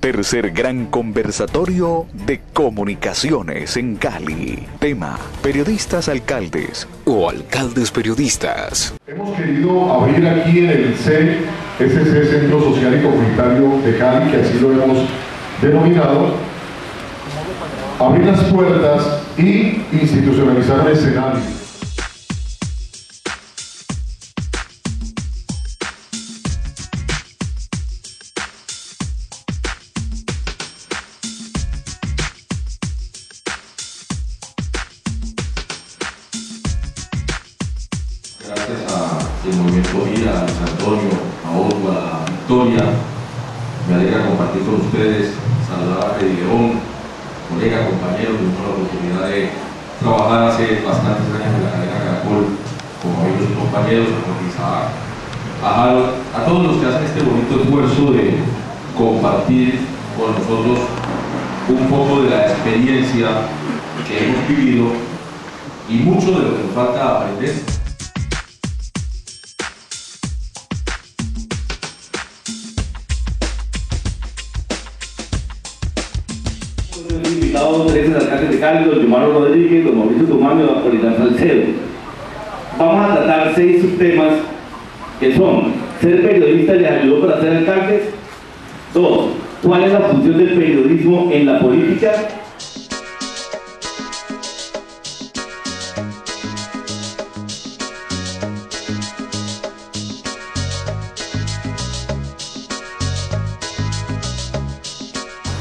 Tercer gran conversatorio de comunicaciones en Cali. Tema: periodistas alcaldes o alcaldes periodistas. Hemos querido abrir aquí en el CSC, Centro Social y Comunitario de Cali, que así lo hemos denominado, abrir las puertas y institucionalizar el escenario. Gracias al Movimiento Vida, a San Antonio, a Oswald, a Victoria, me alegra compartir con ustedes, saludar a Freddy León, colega, compañero, tuvimos la oportunidad de trabajar hace bastantes años en la cadena Caracol, como amigos y compañeros, a Harold, a todos los que hacen este bonito esfuerzo de compartir con nosotros un poco de la experiencia que hemos vivido y mucho de lo que nos falta aprender. Invitados tres alcaldes de Cali, don Yomaro Rodríguez, don Mauricio Tumano y don Apolinar Salcedo. Vamos a tratar 6 subtemas que son: ¿ser periodista les ayudó para ser alcaldes? 2. ¿Cuál es la función del periodismo en la política?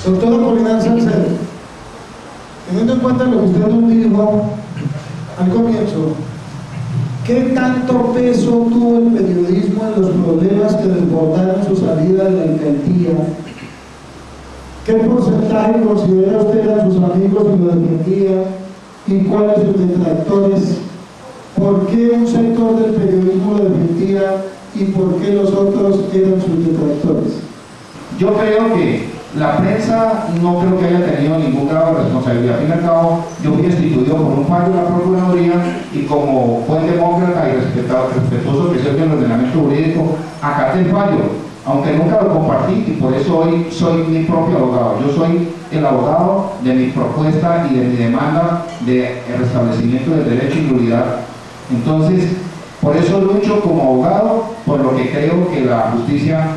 Doctor Apolinar Salcedo, teniendo en cuenta lo que usted nos dijo al comienzo, ¿qué tanto peso tuvo el periodismo en los problemas que desbordaron su salida de la alcaldía? ¿Qué porcentaje considera usted eran sus amigos que lo defendían y cuáles sus detractores? ¿Por qué un sector del periodismo lo defendía y por qué los otros eran sus detractores? Yo creo que la prensa no creo que haya tenido ningún grado de responsabilidad. Al fin y al cabo, yo fui destituido por un fallo de la Procuraduría y como buen demócrata y respetuoso que soy del ordenamiento jurídico, acaté el fallo, aunque nunca lo compartí y por eso hoy soy mi propio abogado. Yo soy el abogado de mi propuesta y de mi demanda de restablecimiento del derecho y nulidad. Entonces, por eso lucho como abogado, por lo que creo que la justicia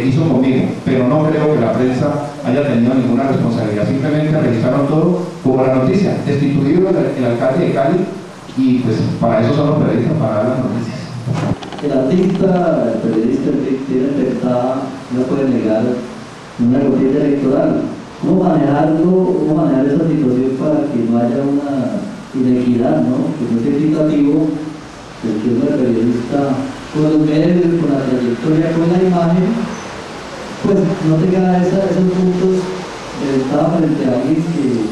hizo conmigo, pero no creo que la prensa haya tenido ninguna responsabilidad. Simplemente registraron todo como la noticia: destituido el alcalde de Cali, y pues para eso son los periodistas, para dar las noticias. El artista, el periodista tiene libertad, no puede negar una contienda electoral. ¿Cómo manejar esa situación para que no haya una inequidad, ¿no? Que no sea equitativo el que uno es periodista con los medios, con la trayectoria, con la imagen, pues no tenga esos puntos de ventaja frente a alguien que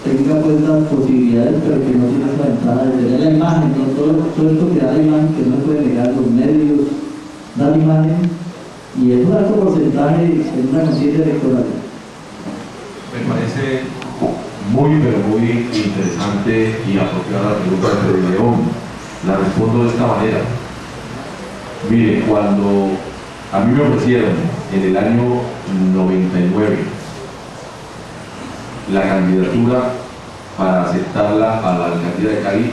tenga pues las posibilidades, pero que no tiene esa ventaja de tener la imagen, ¿no? Todo esto que da la imagen, que no se puede negar, los medios dan imagen, y es un alto porcentaje en una conciencia electoral. Me parece muy, pero muy interesante y apropiada la pregunta de Freddy León. La respondo de esta manera. Mire, cuando a mí me ofrecieron en el año 99 la candidatura para aceptarla a la alcaldía de Cali,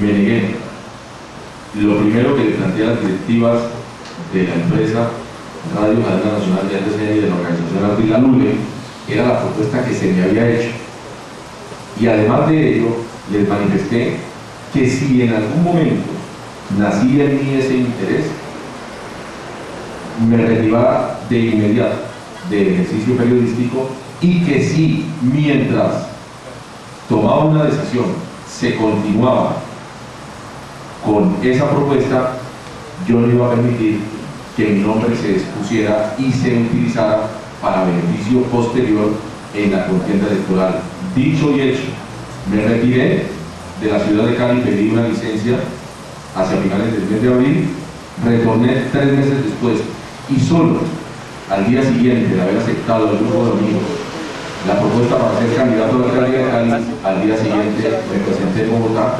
me negué. Lo primero que le planteé a las directivas de la empresa Radio Cadena Nacional de RCN y de la organización Ardila Lule era la propuesta que se me había hecho. Y además de ello, les manifesté que si en algún momento nacía en mí ese interés, me retiraba de inmediato del ejercicio periodístico, y que si mientras tomaba una decisión se continuaba con esa propuesta, yo no iba a permitir que mi nombre se expusiera y se utilizara para beneficio posterior en la contienda electoral. Dicho y hecho, me retiré de la ciudad de Cali, pedí una licencia hacia finales del mes de abril, retorné 3 meses después, y solo al día siguiente de haber aceptado el grupo de amigos la propuesta para ser candidato a la alcaldía de Cali, al día siguiente me presenté en Bogotá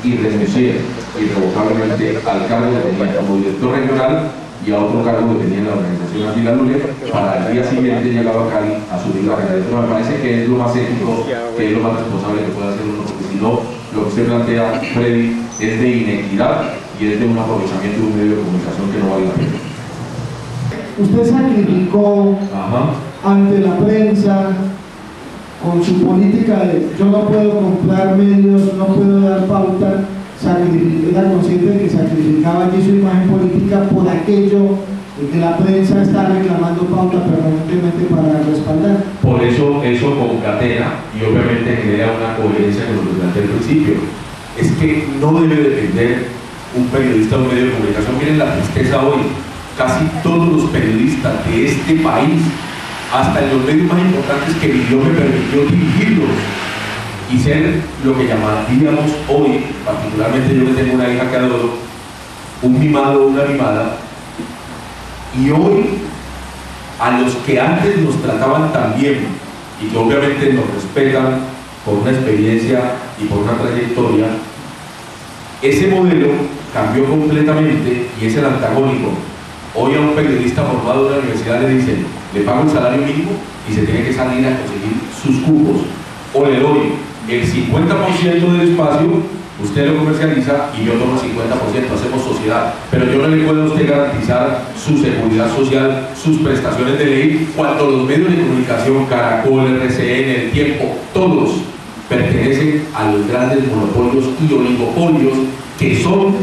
y renuncié irrevocablemente al cargo que tenía como director regional y a otro cargo que tenía en la organización Antilalule, para el día siguiente llegaba a Cali a subir la candidatura. Me parece que es lo más ético, que es lo más responsable que puede hacer uno, porque si no, lo que usted plantea, Freddy, es de inequidad y es de un aprovechamiento de un medio de comunicación que no vale la pena. Usted sacrificó ante la prensa con su política de yo no puedo comprar medios, no puedo dar pauta, era consciente de que sacrificaba allí su imagen política por aquello de que la prensa está reclamando pauta permanentemente para respaldar. Por eso concatena y obviamente genera una coherencia con lo que planteé al principio. Es que no debe depender un periodista o un medio de comunicación. Miren la tristeza hoy. Casi todos los periodistas de este país, hasta en los medios más importantes que mi Dios me permitió dirigirlos y ser lo que llamaríamos hoy, particularmente yo que tengo una hija que adoro, un mimado o una mimada, y hoy a los que antes nos trataban tan bien y que obviamente nos respetan por una experiencia y por una trayectoria, ese modelo cambió completamente y es el antagónico. Hoy a un periodista formado de la universidad le dicen, le pago el salario mínimo y se tiene que salir a conseguir sus cupos, o le doy el 50% del espacio, usted lo comercializa y yo tomo el 50%, hacemos sociedad, pero yo no le puedo a usted garantizar su seguridad social, sus prestaciones de ley, cuando los medios de comunicación, Caracol, RCN, El Tiempo, todos pertenecen a los grandes monopolios y oligopolios que son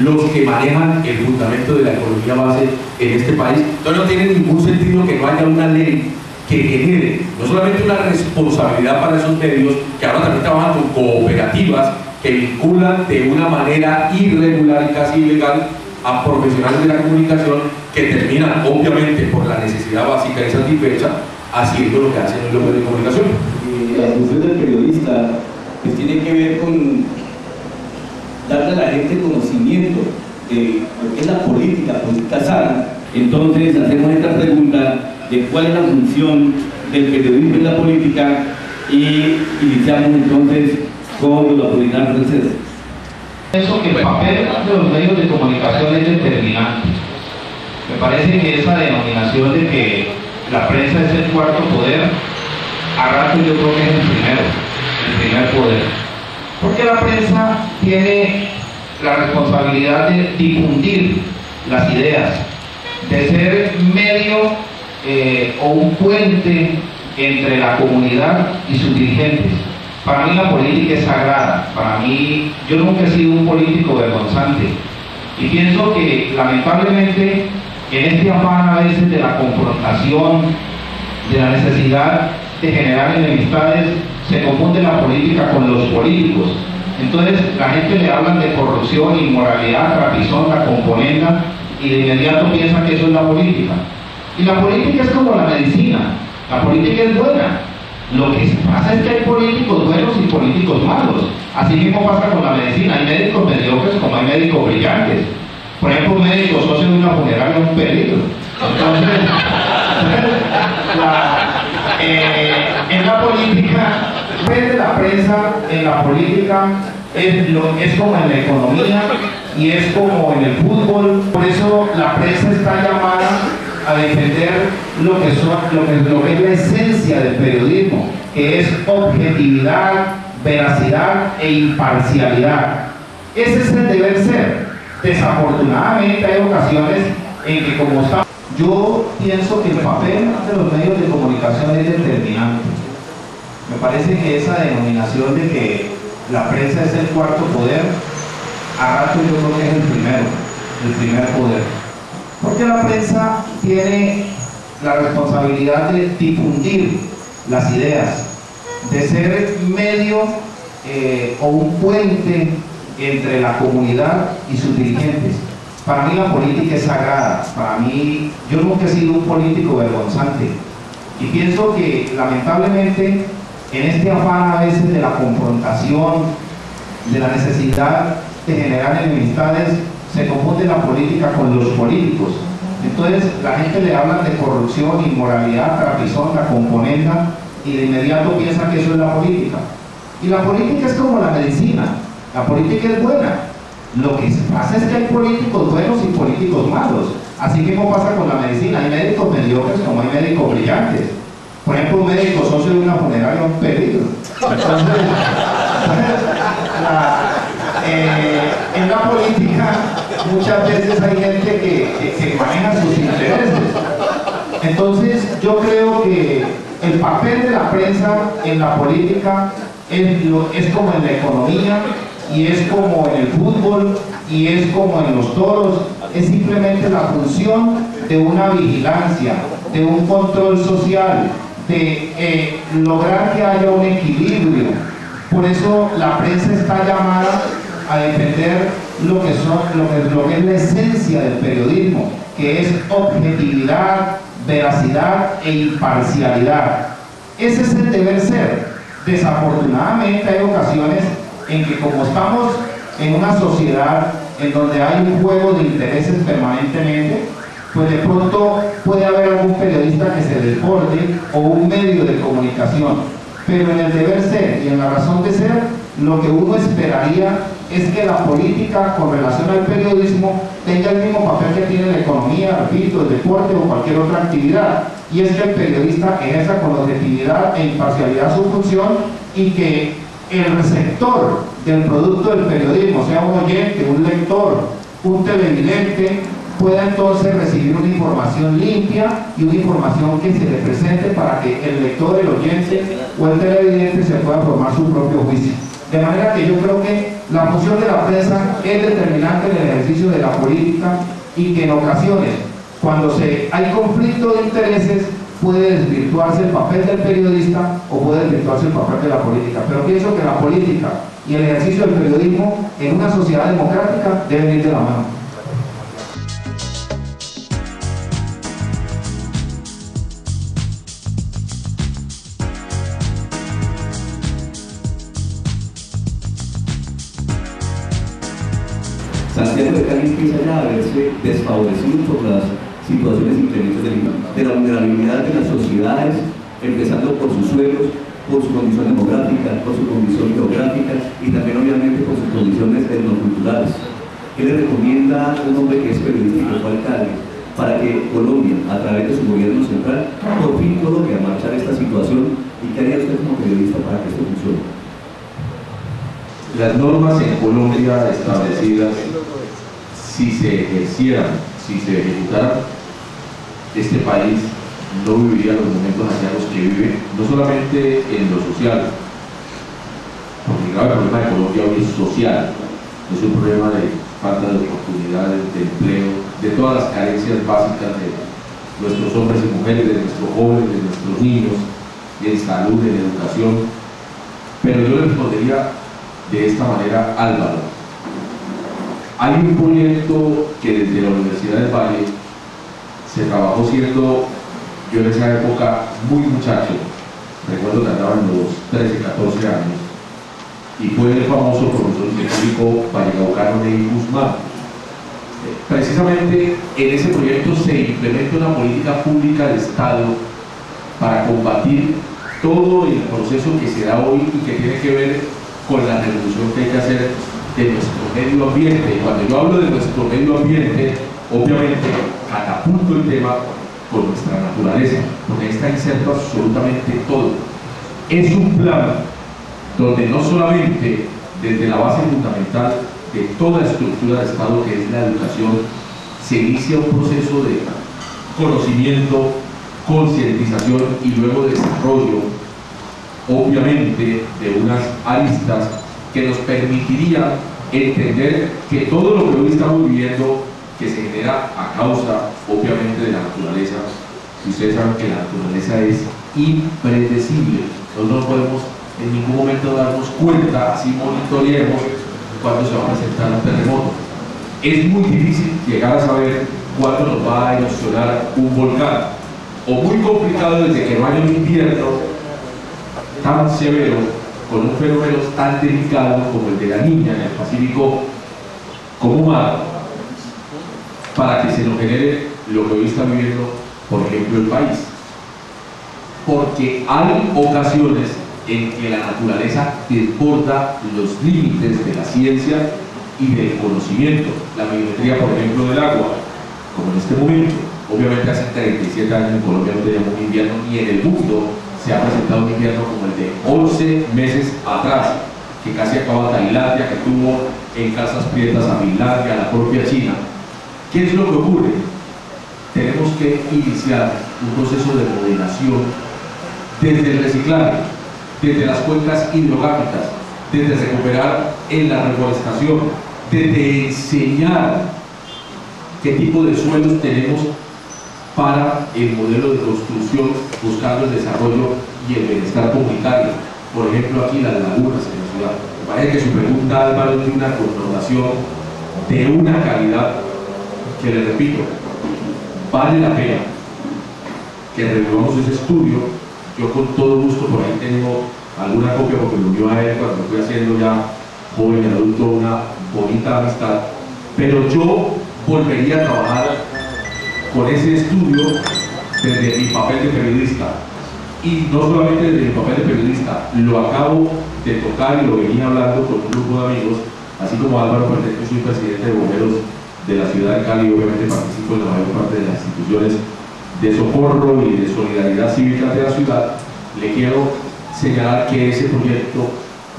los que manejan el fundamento de la economía base en este país. Entonces no tiene ningún sentido que no haya una ley que genere no solamente una responsabilidad para esos medios, que ahora también trabajan con cooperativas que vinculan de una manera irregular y casi ilegal a profesionales de la comunicación que terminan, obviamente, por la necesidad básica y satisfecha, haciendo lo que hacen los medios de comunicación. La función del periodista pues tiene que ver con darle a la gente conocimiento de lo que es la política sana. Entonces hacemos esta pregunta de cuál es la función del periodismo en la política y iniciamos entonces con los Apolinar Franceses. Pienso que el papel de los medios de comunicación es determinante. Me parece que esa denominación de que la prensa es el cuarto poder, a rato yo creo que es el primer poder. Porque la prensa tiene la responsabilidad de difundir las ideas, de ser medio o un puente entre la comunidad y sus dirigentes. Para mí la política es sagrada. Para mí, yo nunca he sido un político vergonzante. Y pienso que lamentablemente en este afán a veces de la confrontación, de la necesidad de generar enemistades, se confunde la política con los políticos. Entonces la gente le hablan de corrupción, inmoralidad, trapizón, la componenda, y de inmediato piensa que eso es la política. Y la política es como la medicina. La política es buena. Lo que pasa es que hay políticos buenos y políticos malos. Así mismo pasa con la medicina. Hay médicos mediocres como hay médicos brillantes. Por ejemplo, un médico socio de una funeraria es un peligro. Entonces, en la política, de la prensa en la política es como en la economía y es como en el fútbol. Por eso la prensa está llamada a defender lo que es la esencia del periodismo, que es objetividad, veracidad e imparcialidad. Ese es el deber ser. Desafortunadamente hay ocasiones en que, como está, yo pienso que el papel de los medios de comunicación es determinante. Me parece que esa denominación de que la prensa es el cuarto poder, a rato yo creo que es el primer poder. Porque la prensa tiene la responsabilidad de difundir las ideas, de ser medio o un puente entre la comunidad y sus dirigentes. Para mí la política es sagrada. Para mí, yo nunca he sido un político vergonzante. Y pienso que lamentablemente en este afán a veces de la confrontación, de la necesidad de generar enemistades, se confunde la política con los políticos. Entonces la gente le habla de corrupción, inmoralidad, trapizón, la componenda, y de inmediato piensa que eso es la política. Y la política es como la medicina. La política es buena. Lo que pasa es que hay políticos buenos y políticos malos. Así mismo pasa con la medicina, hay médicos mediocres como hay médicos brillantes. Por ejemplo, un médico socio de una funeraria es un peligro. Entonces, en la política muchas veces hay gente que maneja sus intereses. Entonces yo creo que el papel de la prensa en la política es como en la economía, y es como en el fútbol, y es como en los toros, es simplemente la función de una vigilancia, de un control social, de lograr que haya un equilibrio. Por eso la prensa está llamada a defender lo que es la esencia del periodismo, que es objetividad, veracidad e imparcialidad. Ese es el deber ser. Desafortunadamente hay ocasiones en que, como estamos en una sociedad en donde hay un juego de intereses permanentemente, pues de pronto puede haber algún periodista que se desborde o un medio de comunicación, pero en el deber ser y en la razón de ser, lo que uno esperaría es que la política con relación al periodismo tenga el mismo papel que tiene la economía, repito, el deporte o cualquier otra actividad, y es que el periodista ejerza con objetividad e imparcialidad su función, y que el receptor del producto del periodismo, sea un oyente, un lector, un televidente, pueda entonces recibir una información limpia y una información que se le presente para que el lector, el oyente o el televidente se pueda formar su propio juicio. De manera que yo creo que la función de la prensa es determinante en el ejercicio de la política, y que en ocasiones, cuando hay conflicto de intereses, puede desvirtuarse el papel del periodista o puede desvirtuarse el papel de la política. Pero pienso que la política y el ejercicio del periodismo en una sociedad democrática deben ir de la mano. Santiago de Cali empieza ya a verse desfavorecido por las situaciones increíbles de la vulnerabilidad de las sociedades, empezando por sus suelos, por su condición demográfica, por su condición geográfica y también obviamente por sus condiciones etnoculturales. ¿Qué le recomienda a un hombre que es periodista y que fue alcalde para que Colombia, a través de su gobierno central, por fin coloque a marchar esta situación? ¿Y qué haría usted como periodista para que esto funcione? Las normas en Colombia establecidas, si se ejercieran, si se ejecutaran, este país no viviría los momentos hacia los que vive, no solamente en lo social, porque el grave problema de Colombia hoy es social, es un problema de falta de oportunidades, de empleo, de todas las carencias básicas de nuestros hombres y mujeres, de nuestros jóvenes, de nuestros niños, en salud, en educación. Pero yo le respondería de esta manera: Álvaro, hay un proyecto que desde la Universidad del Valle se trabajó siendo, yo en esa época muy muchacho, recuerdo que andaba en los 13, 14 años, y fue el famoso profesor científico vallecaucano Ney Guzmán. Precisamente en ese proyecto se implementa una política pública de Estado para combatir todo el proceso que se da hoy y que tiene que ver con la revolución que hay que hacer de nuestro medio ambiente. Y cuando yo hablo de nuestro medio ambiente, obviamente catapulto el tema con nuestra naturaleza, porque está inserto absolutamente todo. Es un plan donde no solamente desde la base fundamental de toda estructura de Estado, que es la educación, se inicia un proceso de conocimiento, concientización y luego desarrollo, obviamente, de unas aristas que nos permitirían entender que todo lo que hoy estamos viviendo, que se genera a causa, obviamente, de la naturaleza, y ustedes saben que la naturaleza es impredecible, nosotros no podemos en ningún momento darnos cuenta, así monitoreemos cuándo se va a presentar un terremoto. Es muy difícil llegar a saber cuándo nos va a erupcionar un volcán, o muy complicado desde que no haya un invierno tan severo, con un fenómeno tan delicado como el de la Niña en el Pacífico como mar, para que se nos genere lo que hoy está viviendo, por ejemplo, el país. Porque hay ocasiones en que la naturaleza desborda los límites de la ciencia y del conocimiento. La biometría, por ejemplo, del agua. como en este momento. Obviamente hace 37 años en Colombia no teníamos un invierno, ni en el mundo se ha presentado un invierno como el de 11 meses atrás, que casi acaba Tailandia, que tuvo en casas prietas a Finlandia, a la propia China. ¿Qué es lo que ocurre? Tenemos que iniciar un proceso de moderación desde el reciclaje, desde las cuencas hidrográficas, desde recuperar en la reforestación, desde enseñar qué tipo de suelos tenemos para el modelo de construcción, buscando el desarrollo y el bienestar comunitario. Por ejemplo, aquí las lagunas en la ciudad. Me parece que su pregunta, Álvaro, tiene una connotación de una calidad que, le repito, vale la pena que revivamos ese estudio. Yo con todo gusto, por ahí tengo alguna copia porque lo vio a él cuando fui haciendo ya joven y adulto una bonita amistad, pero yo volvería a trabajar con ese estudio desde mi papel de periodista, y no solamente desde mi papel de periodista, lo acabo de tocar y lo venía hablando con un grupo de amigos, así como Álvaro Pérez, que soy presidente de bomberos de la ciudad de Cali, y obviamente participo en la mayor parte de las instituciones de socorro y de solidaridad cívica de la ciudad. Le quiero señalar que ese proyecto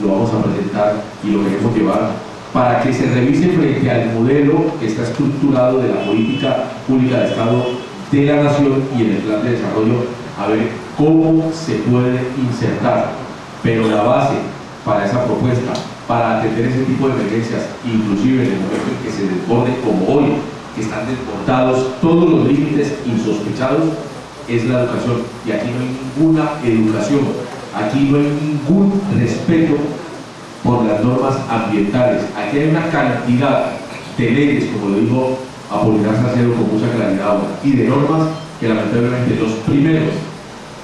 lo vamos a presentar y lo queremos llevar para que se revise frente al modelo que está estructurado de la política pública de Estado de la Nación y en el plan de desarrollo, a ver cómo se puede insertar. Pero la base para esa propuesta, para atender ese tipo de emergencias, inclusive en el momento en que se desborde como hoy, que están desbordados todos los límites insospechados, es la educación. Y aquí no hay ninguna educación, aquí no hay ningún respeto por las normas ambientales. Aquí hay una cantidad de leyes, como lo dijo Apolinar Salcedo con mucha claridad ahora, y de normas que lamentablemente los primeros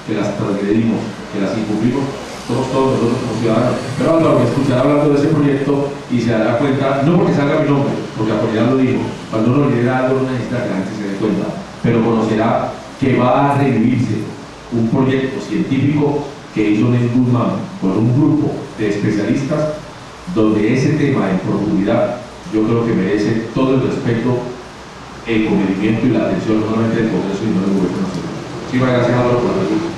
que las transgredimos, que las incumplimos, somos todos nosotros como ciudadanos. Pero Álvaro me escuchará hablando de ese proyecto y se dará cuenta, no porque salga mi nombre, porque Apolinar lo dijo, cuando uno lidera algo no necesita que la gente se dé cuenta, pero conocerá que va a revivirse un proyecto científico que hizo Nel Guzmán con un grupo de especialistas, donde ese tema en profundidad yo creo que merece todo el respeto, el comedimiento y la atención no solamente del Congreso, sino del Gobierno Nacional. Muchísimas gracias, Álvaro, por la pregunta.